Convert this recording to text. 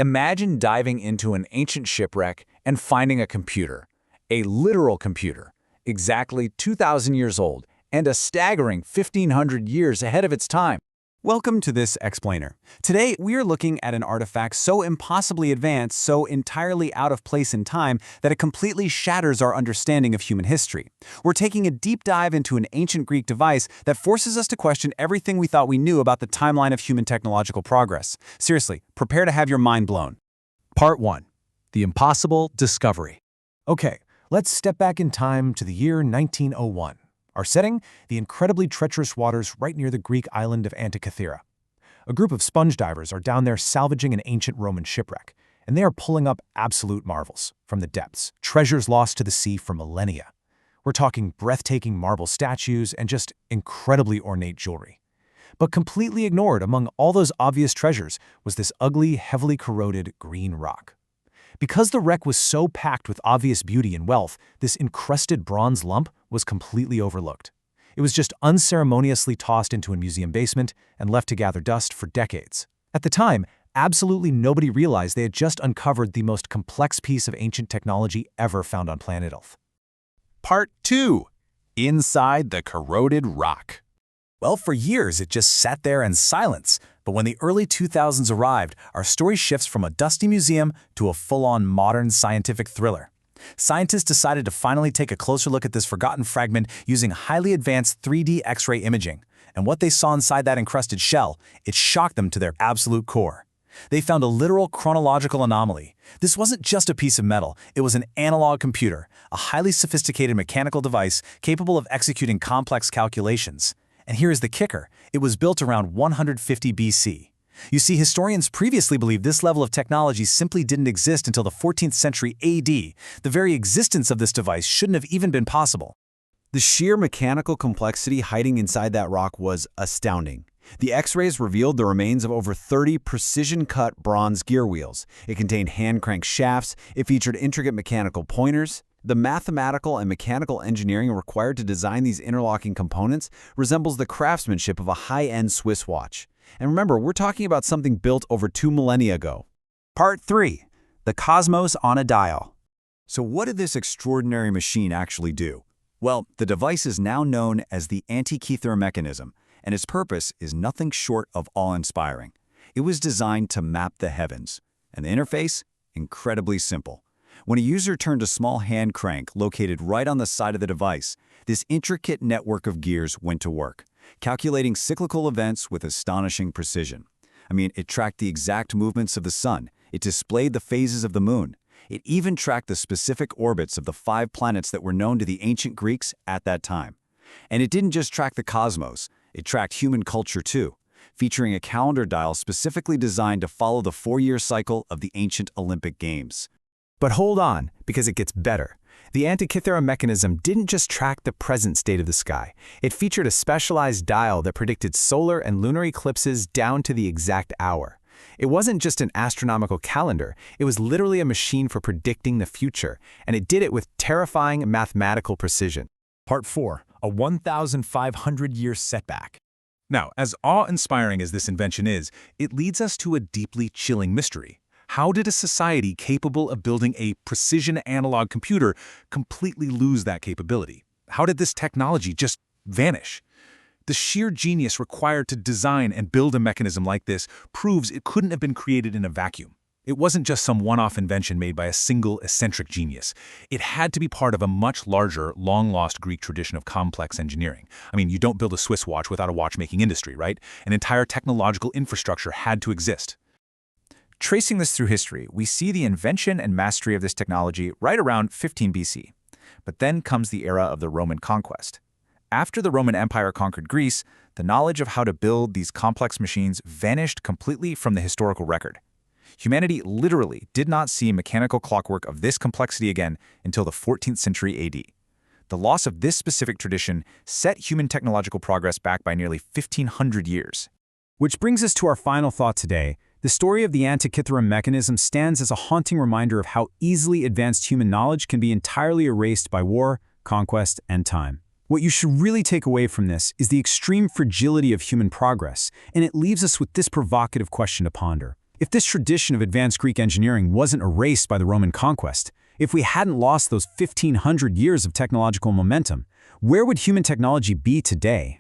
Imagine diving into an ancient shipwreck and finding a computer, a literal computer, exactly 2,000 years old and a staggering 1,500 years ahead of its time. Welcome to this explainer. Today, we are looking at an artifact so impossibly advanced, so entirely out of place in time, that it completely shatters our understanding of human history. We're taking a deep dive into an ancient Greek device that forces us to question everything we thought we knew about the timeline of human technological progress. Seriously, prepare to have your mind blown. Part 1. The Impossible Discovery. Okay, let's step back in time to the year 1901. Our setting, the incredibly treacherous waters right near the Greek island of Antikythera. A group of sponge divers are down there salvaging an ancient Roman shipwreck, and they are pulling up absolute marvels from the depths, treasures lost to the sea for millennia. We're talking breathtaking marble statues and just incredibly ornate jewelry. But completely ignored among all those obvious treasures was this ugly, heavily corroded green rock. Because the wreck was so packed with obvious beauty and wealth, this encrusted bronze lump was completely overlooked. It was just unceremoniously tossed into a museum basement and left to gather dust for decades. At the time, absolutely nobody realized they had just uncovered the most complex piece of ancient technology ever found on planet Earth. Part 2. Inside the corroded rock. Well, for years it just sat there in silence, but when the early 2000s arrived, our story shifts from a dusty museum to a full-on modern scientific thriller. Scientists decided to finally take a closer look at this forgotten fragment using highly advanced 3D X-ray imaging, and what they saw inside that encrusted shell, it shocked them to their absolute core. They found a literal chronological anomaly. This wasn't just a piece of metal, it was an analog computer, a highly sophisticated mechanical device capable of executing complex calculations. And here is the kicker, it was built around 150 BC. You see, historians previously believed this level of technology simply didn't exist until the 14th century AD. The very existence of this device shouldn't have even been possible. The sheer mechanical complexity hiding inside that rock was astounding. The X-rays revealed the remains of over 30 precision-cut bronze gear wheels. It contained hand-crank shafts, it featured intricate mechanical pointers. The mathematical and mechanical engineering required to design these interlocking components resembles the craftsmanship of a high-end Swiss watch. And remember, we're talking about something built over 2 millennia ago. Part 3. The Cosmos on a Dial. So what did this extraordinary machine actually do? Well, the device is now known as the Antikythera Mechanism, and its purpose is nothing short of awe-inspiring. It was designed to map the heavens, and the interface? Incredibly simple. When a user turned a small hand crank located right on the side of the device, this intricate network of gears went to work, calculating cyclical events with astonishing precision. It tracked the exact movements of the sun, it displayed the phases of the moon, it even tracked the specific orbits of the 5 planets that were known to the ancient Greeks at that time. And it didn't just track the cosmos, it tracked human culture too, featuring a calendar dial specifically designed to follow the 4-year cycle of the ancient Olympic Games. But hold on, because it gets better. The Antikythera Mechanism didn't just track the present state of the sky. It featured a specialized dial that predicted solar and lunar eclipses down to the exact hour. It wasn't just an astronomical calendar, it was literally a machine for predicting the future, and it did it with terrifying mathematical precision. Part 4. A 1,500-year setback. Now, as awe-inspiring as this invention is, it leads us to a deeply chilling mystery. How did a society capable of building a precision analog computer completely lose that capability? How did this technology just vanish? The sheer genius required to design and build a mechanism like this proves it couldn't have been created in a vacuum. It wasn't just some one-off invention made by a single eccentric genius. It had to be part of a much larger, long-lost Greek tradition of complex engineering. You don't build a Swiss watch without a watchmaking industry, right? An entire technological infrastructure had to exist. Tracing this through history, we see the invention and mastery of this technology right around 15 BC. But then comes the era of the Roman conquest. After the Roman Empire conquered Greece, the knowledge of how to build these complex machines vanished completely from the historical record. Humanity literally did not see mechanical clockwork of this complexity again until the 14th century AD. The loss of this specific tradition set human technological progress back by nearly 1,500 years. Which brings us to our final thought today. The story of the Antikythera Mechanism stands as a haunting reminder of how easily advanced human knowledge can be entirely erased by war, conquest, and time. What you should really take away from this is the extreme fragility of human progress, and it leaves us with this provocative question to ponder. If this tradition of advanced Greek engineering wasn't erased by the Roman conquest, if we hadn't lost those 1,500 years of technological momentum, where would human technology be today?